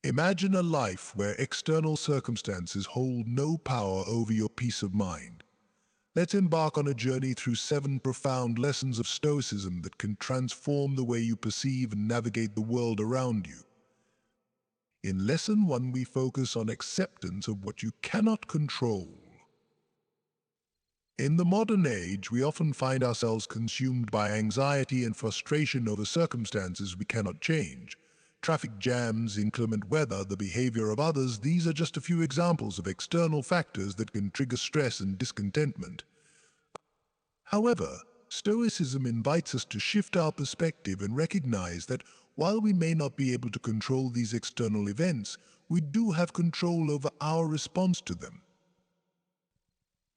Imagine a life where external circumstances hold no power over your peace of mind. Let's embark on a journey through 7 profound lessons of Stoicism that can transform the way you perceive and navigate the world around you. In Lesson 1, we focus on acceptance of what you cannot control. In the modern age, we often find ourselves consumed by anxiety and frustration over circumstances we cannot change. Traffic jams, inclement weather, the behavior of others, these are just a few examples of external factors that can trigger stress and discontentment. However, Stoicism invites us to shift our perspective and recognize that while we may not be able to control these external events, we do have control over our response to them.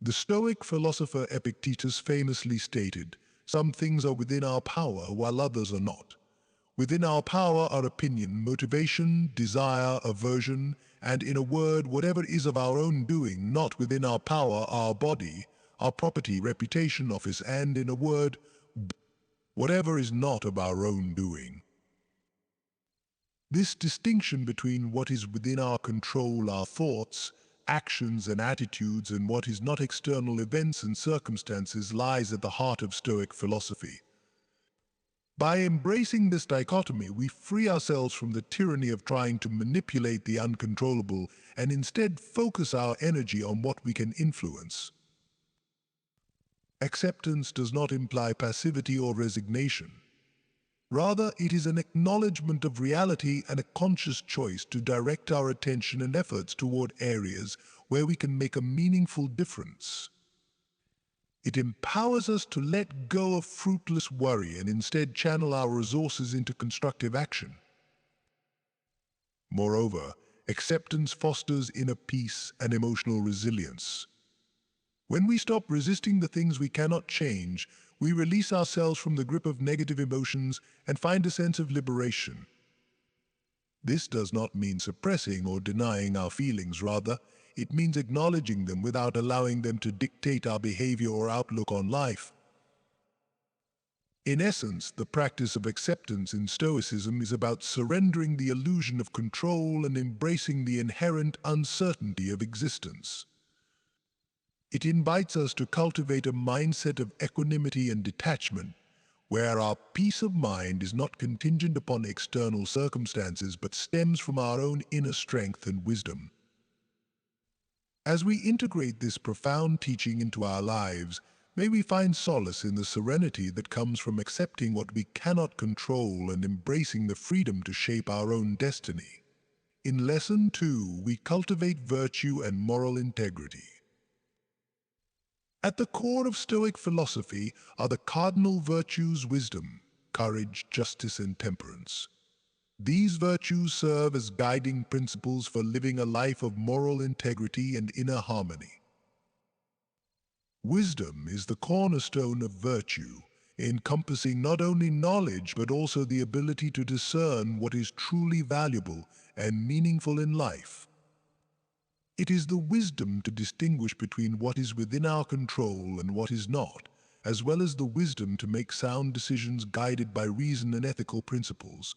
The Stoic philosopher Epictetus famously stated, "Some things are within our power while others are not." Within our power are opinion, motivation, desire, aversion, and in a word, whatever is of our own doing. Not within our power, our body, our property, reputation, office, and in a word, whatever is not of our own doing. This distinction between what is within our control, our thoughts, actions, and attitudes, and what is not external events and circumstances lies at the heart of Stoic philosophy. By embracing this dichotomy, we free ourselves from the tyranny of trying to manipulate the uncontrollable and instead focus our energy on what we can influence. Acceptance does not imply passivity or resignation. Rather, it is an acknowledgement of reality and a conscious choice to direct our attention and efforts toward areas where we can make a meaningful difference. It empowers us to let go of fruitless worry and instead channel our resources into constructive action. Moreover, acceptance fosters inner peace and emotional resilience. When we stop resisting the things we cannot change, we release ourselves from the grip of negative emotions and find a sense of liberation. This does not mean suppressing or denying our feelings. Rather, it means acknowledging them without allowing them to dictate our behavior or outlook on life. In essence, the practice of acceptance in Stoicism is about surrendering the illusion of control and embracing the inherent uncertainty of existence. It invites us to cultivate a mindset of equanimity and detachment, where our peace of mind is not contingent upon external circumstances but stems from our own inner strength and wisdom. As we integrate this profound teaching into our lives, may we find solace in the serenity that comes from accepting what we cannot control and embracing the freedom to shape our own destiny. In Lesson 2, we cultivate virtue and moral integrity. At the core of Stoic philosophy are the cardinal virtues: wisdom, courage, justice, and temperance. These virtues serve as guiding principles for living a life of moral integrity and inner harmony. Wisdom is the cornerstone of virtue, encompassing not only knowledge but also the ability to discern what is truly valuable and meaningful in life. It is the wisdom to distinguish between what is within our control and what is not, as well as the wisdom to make sound decisions guided by reason and ethical principles.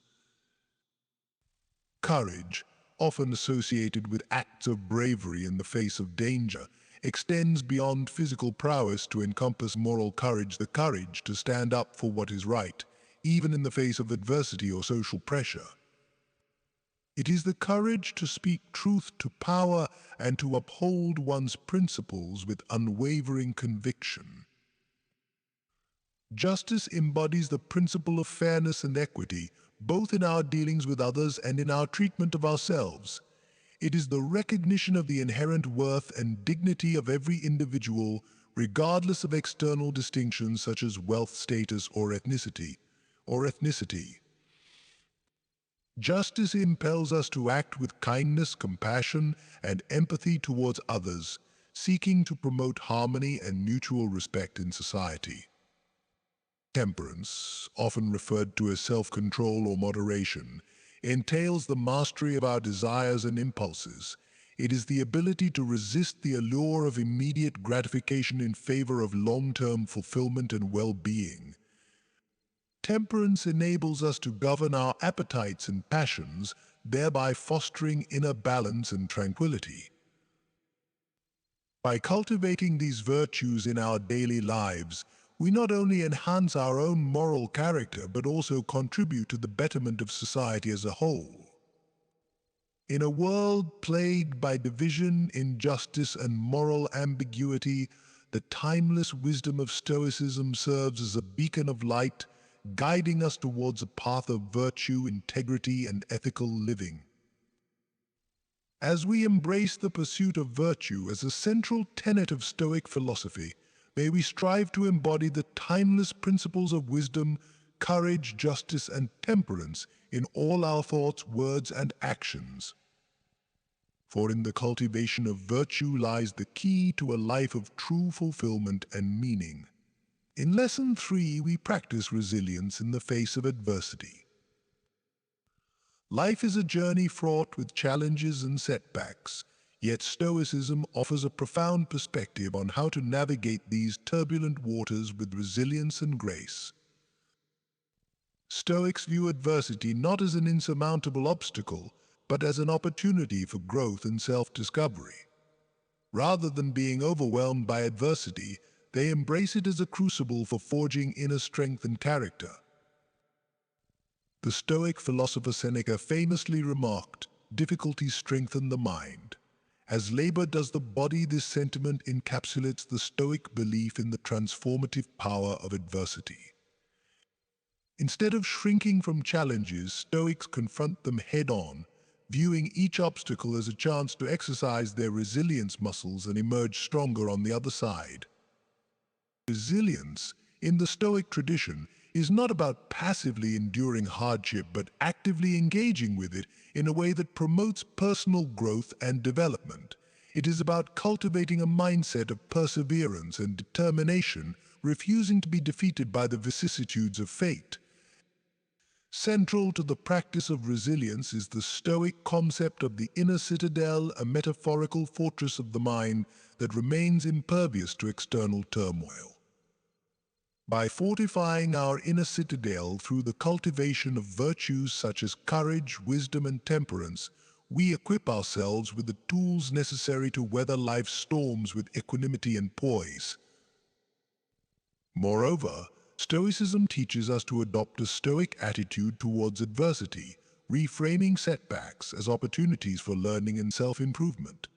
Courage, often associated with acts of bravery in the face of danger, extends beyond physical prowess to encompass moral courage, the courage to stand up for what is right, even in the face of adversity or social pressure. It is the courage to speak truth to power and to uphold one's principles with unwavering conviction. Justice embodies the principle of fairness and equity, both in our dealings with others and in our treatment of ourselves. It is the recognition of the inherent worth and dignity of every individual, regardless of external distinctions such as wealth, status, or ethnicity. Justice impels us to act with kindness, compassion, and empathy towards others, seeking to promote harmony and mutual respect in society. Temperance, often referred to as self-control or moderation, entails the mastery of our desires and impulses. It is the ability to resist the allure of immediate gratification in favor of long-term fulfillment and well-being. Temperance enables us to govern our appetites and passions, thereby fostering inner balance and tranquility. By cultivating these virtues in our daily lives, we not only enhance our own moral character but also contribute to the betterment of society as a whole. In a world plagued by division, injustice, and moral ambiguity, the timeless wisdom of Stoicism serves as a beacon of light, guiding us towards a path of virtue, integrity, and ethical living. As we embrace the pursuit of virtue as a central tenet of Stoic philosophy, may we strive to embody the timeless principles of wisdom, courage, justice, and temperance in all our thoughts, words, and actions. For in the cultivation of virtue lies the key to a life of true fulfillment and meaning. In Lesson 3, we practice resilience in the face of adversity. Life is a journey fraught with challenges and setbacks, yet Stoicism offers a profound perspective on how to navigate these turbulent waters with resilience and grace. Stoics view adversity not as an insurmountable obstacle, but as an opportunity for growth and self-discovery. Rather than being overwhelmed by adversity, they embrace it as a crucible for forging inner strength and character. The Stoic philosopher Seneca famously remarked, "Difficulties strengthen the mind." As labor does the body, this sentiment encapsulates the Stoic belief in the transformative power of adversity. Instead of shrinking from challenges, Stoics confront them head-on, viewing each obstacle as a chance to exercise their resilience muscles and emerge stronger on the other side. Resilience, in the Stoic tradition, is not about passively enduring hardship but actively engaging with it in a way that promotes personal growth and development. It is about cultivating a mindset of perseverance and determination, refusing to be defeated by the vicissitudes of fate. Central to the practice of resilience is the Stoic concept of the inner citadel, a metaphorical fortress of the mind that remains impervious to external turmoil. By fortifying our inner citadel through the cultivation of virtues such as courage, wisdom, and temperance, we equip ourselves with the tools necessary to weather life's storms with equanimity and poise. Moreover, Stoicism teaches us to adopt a Stoic attitude towards adversity, reframing setbacks as opportunities for learning and self-improvement.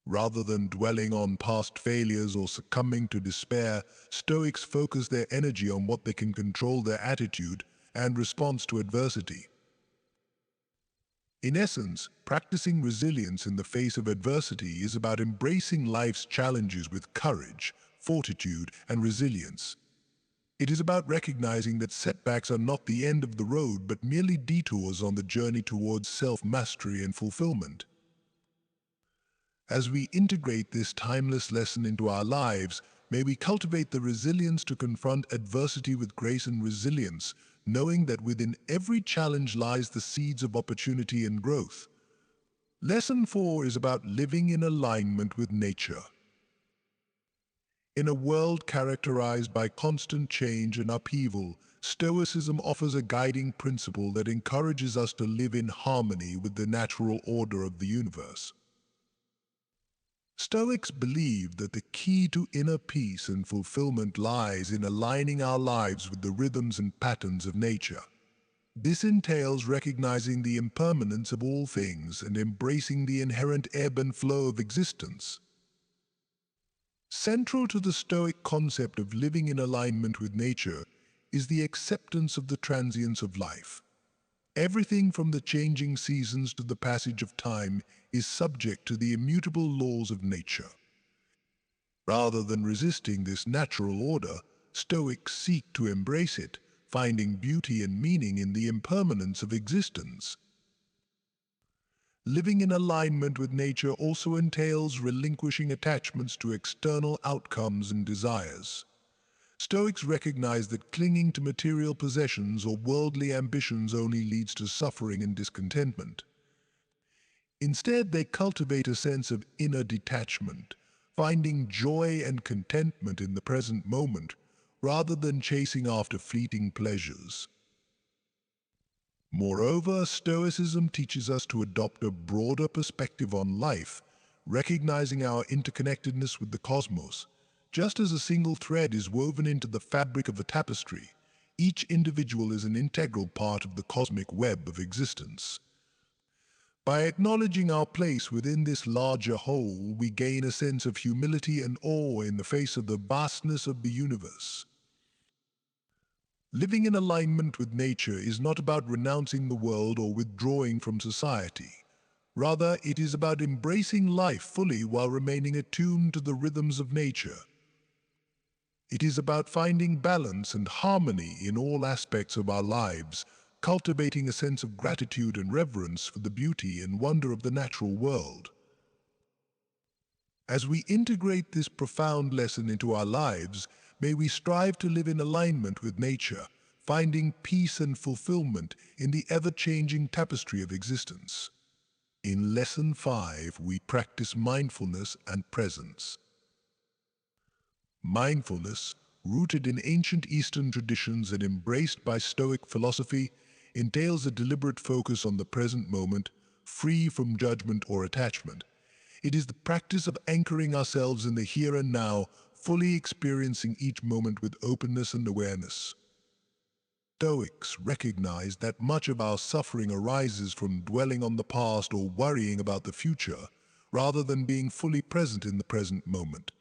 Rather than dwelling on past failures or succumbing to despair, Stoics focus their energy on what they can control: their attitude and response to adversity. In essence, practicing resilience in the face of adversity is about embracing life's challenges with courage, fortitude, and resilience. It is about recognizing that setbacks are not the end of the road but merely detours on the journey towards self-mastery and fulfillment. As we integrate this timeless lesson into our lives, may we cultivate the resilience to confront adversity with grace and resilience, knowing that within every challenge lies the seeds of opportunity and growth. Lesson 4 is about living in alignment with nature. In a world characterized by constant change and upheaval, Stoicism offers a guiding principle that encourages us to live in harmony with the natural order of the universe. Stoics believe that the key to inner peace and fulfillment lies in aligning our lives with the rhythms and patterns of nature. This entails recognizing the impermanence of all things and embracing the inherent ebb and flow of existence. Central to the Stoic concept of living in alignment with nature is the acceptance of the transience of life. Everything from the changing seasons to the passage of time is subject to the immutable laws of nature. Rather than resisting this natural order, Stoics seek to embrace it, finding beauty and meaning in the impermanence of existence. Living in alignment with nature also entails relinquishing attachments to external outcomes and desires. Stoics recognize that clinging to material possessions or worldly ambitions only leads to suffering and discontentment. Instead, they cultivate a sense of inner detachment, finding joy and contentment in the present moment, rather than chasing after fleeting pleasures. Moreover, Stoicism teaches us to adopt a broader perspective on life, recognizing our interconnectedness with the cosmos. Just as a single thread is woven into the fabric of a tapestry, each individual is an integral part of the cosmic web of existence. By acknowledging our place within this larger whole, we gain a sense of humility and awe in the face of the vastness of the universe. Living in alignment with nature is not about renouncing the world or withdrawing from society. Rather, it is about embracing life fully while remaining attuned to the rhythms of nature. It is about finding balance and harmony in all aspects of our lives, cultivating a sense of gratitude and reverence for the beauty and wonder of the natural world. As we integrate this profound lesson into our lives, may we strive to live in alignment with nature, finding peace and fulfillment in the ever-changing tapestry of existence. In Lesson 5, we practice mindfulness and presence. Mindfulness, rooted in ancient Eastern traditions and embraced by Stoic philosophy, entails a deliberate focus on the present moment, free from judgment or attachment. It is the practice of anchoring ourselves in the here and now, fully experiencing each moment with openness and awareness. Stoics recognize that much of our suffering arises from dwelling on the past or worrying about the future, rather than being fully present in the present moment.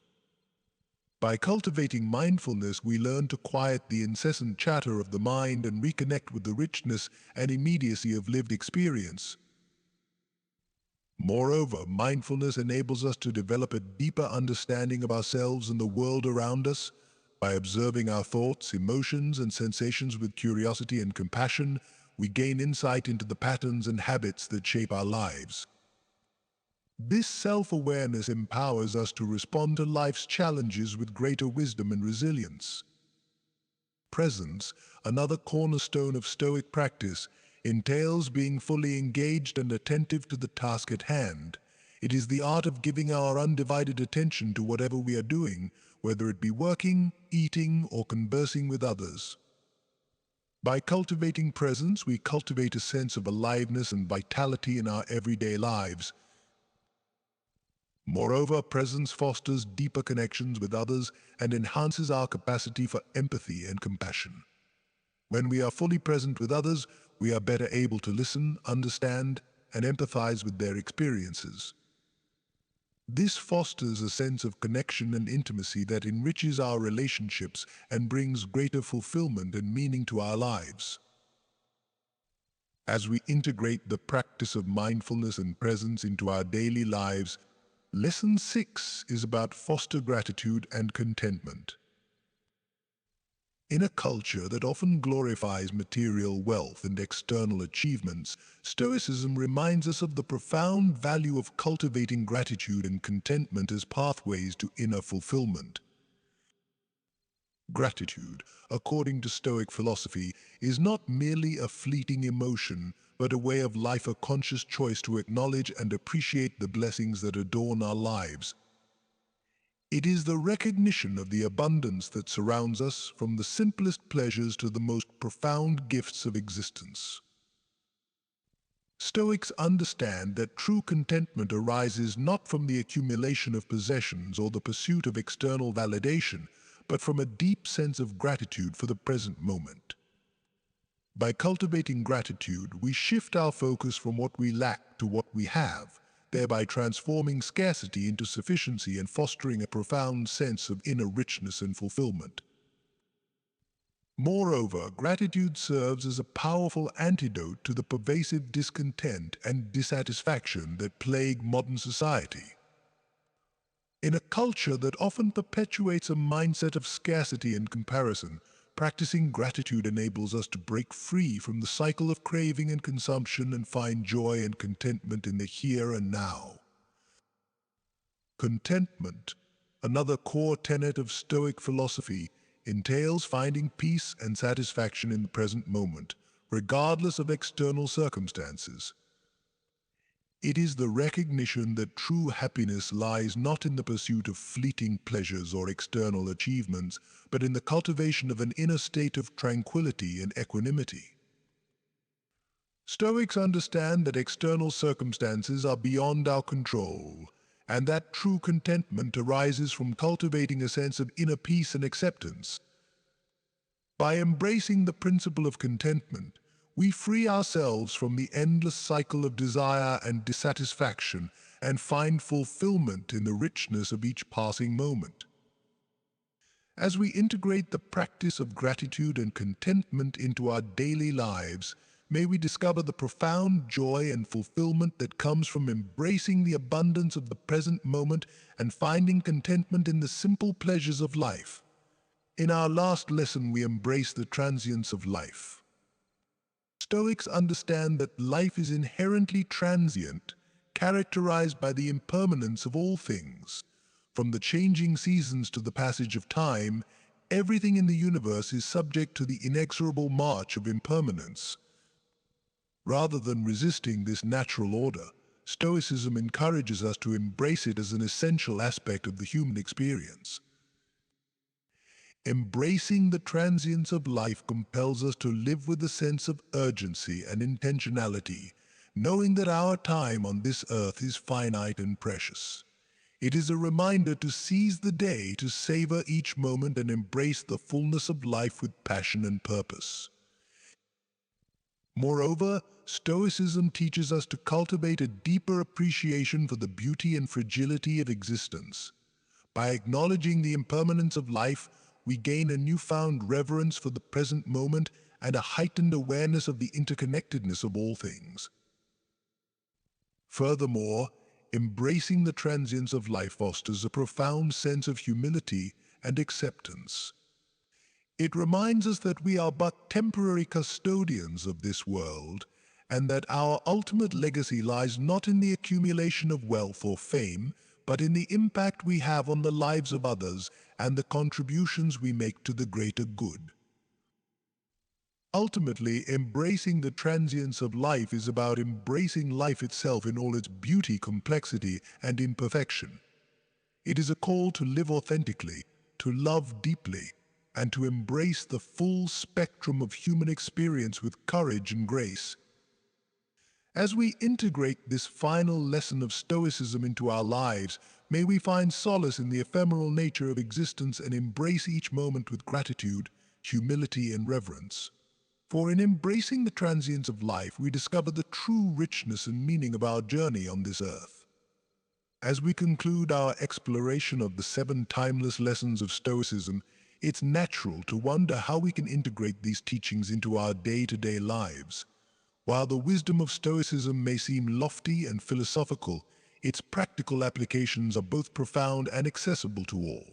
By cultivating mindfulness, we learn to quiet the incessant chatter of the mind and reconnect with the richness and immediacy of lived experience. Moreover, mindfulness enables us to develop a deeper understanding of ourselves and the world around us. By observing our thoughts, emotions, and sensations with curiosity and compassion, we gain insight into the patterns and habits that shape our lives. This self-awareness empowers us to respond to life's challenges with greater wisdom and resilience. Presence, another cornerstone of Stoic practice, entails being fully engaged and attentive to the task at hand. It is the art of giving our undivided attention to whatever we are doing, whether it be working, eating, or conversing with others. By cultivating presence, we cultivate a sense of aliveness and vitality in our everyday lives. Moreover, presence fosters deeper connections with others and enhances our capacity for empathy and compassion. When we are fully present with others, we are better able to listen, understand, and empathize with their experiences. This fosters a sense of connection and intimacy that enriches our relationships and brings greater fulfillment and meaning to our lives. As we integrate the practice of mindfulness and presence into our daily lives, Lesson 6 is about foster gratitude and contentment. In a culture that often glorifies material wealth and external achievements, Stoicism reminds us of the profound value of cultivating gratitude and contentment as pathways to inner fulfillment. Gratitude, according to Stoic philosophy, is not merely a fleeting emotion, but a way of life, a conscious choice to acknowledge and appreciate the blessings that adorn our lives. It is the recognition of the abundance that surrounds us, from the simplest pleasures to the most profound gifts of existence. Stoics understand that true contentment arises not from the accumulation of possessions or the pursuit of external validation, but from a deep sense of gratitude for the present moment. By cultivating gratitude, we shift our focus from what we lack to what we have, thereby transforming scarcity into sufficiency and fostering a profound sense of inner richness and fulfillment. Moreover, gratitude serves as a powerful antidote to the pervasive discontent and dissatisfaction that plague modern society. In a culture that often perpetuates a mindset of scarcity and comparison, practicing gratitude enables us to break free from the cycle of craving and consumption and find joy and contentment in the here and now. Contentment, another core tenet of Stoic philosophy, entails finding peace and satisfaction in the present moment, regardless of external circumstances. It is the recognition that true happiness lies not in the pursuit of fleeting pleasures or external achievements, but in the cultivation of an inner state of tranquility and equanimity. Stoics understand that external circumstances are beyond our control, and that true contentment arises from cultivating a sense of inner peace and acceptance. By embracing the principle of contentment, we free ourselves from the endless cycle of desire and dissatisfaction and find fulfillment in the richness of each passing moment. As we integrate the practice of gratitude and contentment into our daily lives, may we discover the profound joy and fulfillment that comes from embracing the abundance of the present moment and finding contentment in the simple pleasures of life. In our last lesson, we embrace the transience of life. Stoics understand that life is inherently transient, characterized by the impermanence of all things. From the changing seasons to the passage of time, everything in the universe is subject to the inexorable march of impermanence. Rather than resisting this natural order, Stoicism encourages us to embrace it as an essential aspect of the human experience. Embracing the transience of life compels us to live with a sense of urgency and intentionality, knowing that our time on this earth is finite and precious. It is a reminder to seize the day, to savor each moment and embrace the fullness of life with passion and purpose. Moreover, Stoicism teaches us to cultivate a deeper appreciation for the beauty and fragility of existence. By acknowledging the impermanence of life, we gain a newfound reverence for the present moment and a heightened awareness of the interconnectedness of all things. Furthermore, embracing the transience of life fosters a profound sense of humility and acceptance. It reminds us that we are but temporary custodians of this world, and that our ultimate legacy lies not in the accumulation of wealth or fame, but in the impact we have on the lives of others and the contributions we make to the greater good. Ultimately, embracing the transience of life is about embracing life itself in all its beauty, complexity, and imperfection. It is a call to live authentically, to love deeply, and to embrace the full spectrum of human experience with courage and grace. As we integrate this final lesson of Stoicism into our lives, may we find solace in the ephemeral nature of existence and embrace each moment with gratitude, humility, and reverence. For in embracing the transience of life, we discover the true richness and meaning of our journey on this earth. As we conclude our exploration of the 7 timeless lessons of Stoicism, it's natural to wonder how we can integrate these teachings into our day-to-day lives. While the wisdom of Stoicism may seem lofty and philosophical, its practical applications are both profound and accessible to all.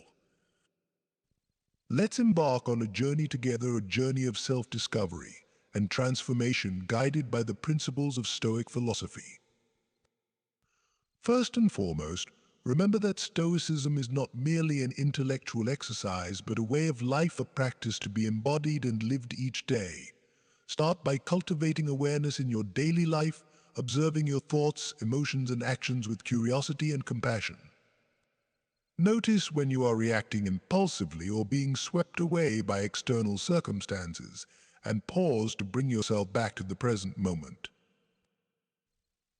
Let's embark on a journey together, a journey of self-discovery and transformation guided by the principles of Stoic philosophy. First and foremost, remember that Stoicism is not merely an intellectual exercise, but a way of life, a practice to be embodied and lived each day. Start by cultivating awareness in your daily life, observing your thoughts, emotions, and actions with curiosity and compassion. Notice when you are reacting impulsively or being swept away by external circumstances, and pause to bring yourself back to the present moment.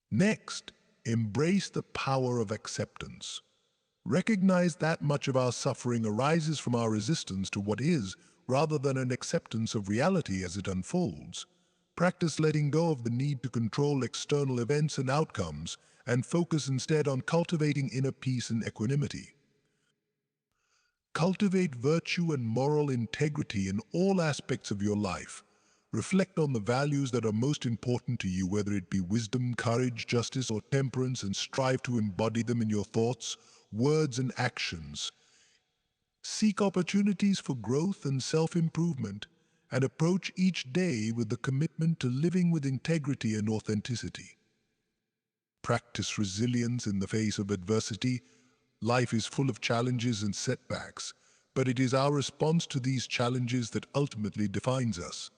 Next, embrace the power of acceptance. Recognize that much of our suffering arises from our resistance to what is, rather than an acceptance of reality as it unfolds. Practice letting go of the need to control external events and outcomes, and focus instead on cultivating inner peace and equanimity. Cultivate virtue and moral integrity in all aspects of your life. Reflect on the values that are most important to you, whether it be wisdom, courage, justice, or temperance, and strive to embody them in your thoughts, words, and actions. Seek opportunities for growth and self-improvement, and approach each day with the commitment to living with integrity and authenticity. Practice resilience in the face of adversity. Life is full of challenges and setbacks, but it is our response to these challenges that ultimately defines us.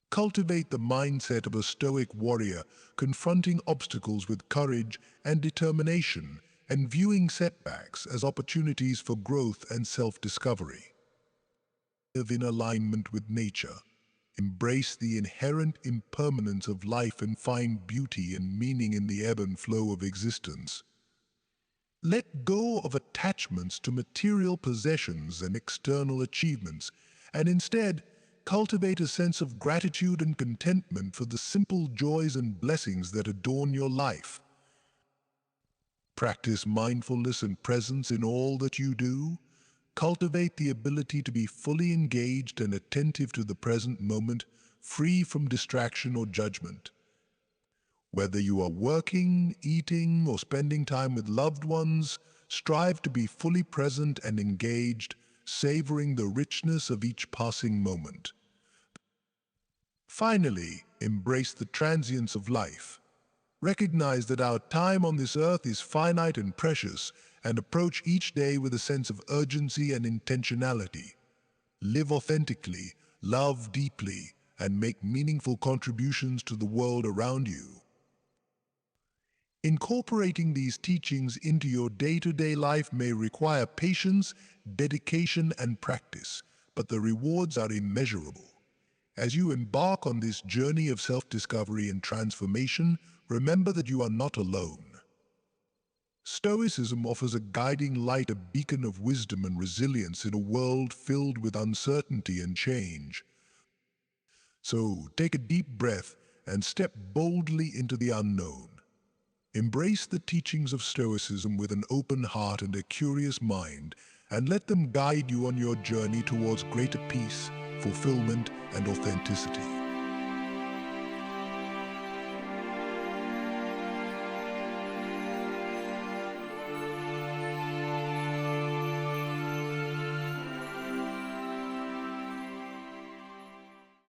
Cultivate the mindset of a stoic warrior, confronting obstacles with courage and determination, and viewing setbacks as opportunities for growth and self-discovery. Live in alignment with nature. Embrace the inherent impermanence of life and find beauty and meaning in the ebb and flow of existence. Let go of attachments to material possessions and external achievements, and instead cultivate a sense of gratitude and contentment for the simple joys and blessings that adorn your life. Practice mindfulness and presence in all that you do. Cultivate the ability to be fully engaged and attentive to the present moment, free from distraction or judgment. Whether you are working, eating, or spending time with loved ones, strive to be fully present and engaged, savoring the richness of each passing moment. Finally, embrace the transience of life. Recognize that our time on this earth is finite and precious, and approach each day with a sense of urgency and intentionality. Live authentically, love deeply, and make meaningful contributions to the world around you. Incorporating these teachings into your day-to-day life may require patience, dedication, and practice, but the rewards are immeasurable. As you embark on this journey of self-discovery and transformation, remember that you are not alone. Stoicism offers a guiding light, a beacon of wisdom and resilience in a world filled with uncertainty and change. So take a deep breath and step boldly into the unknown. Embrace the teachings of Stoicism with an open heart and a curious mind, and let them guide you on your journey towards greater peace, fulfillment, and authenticity.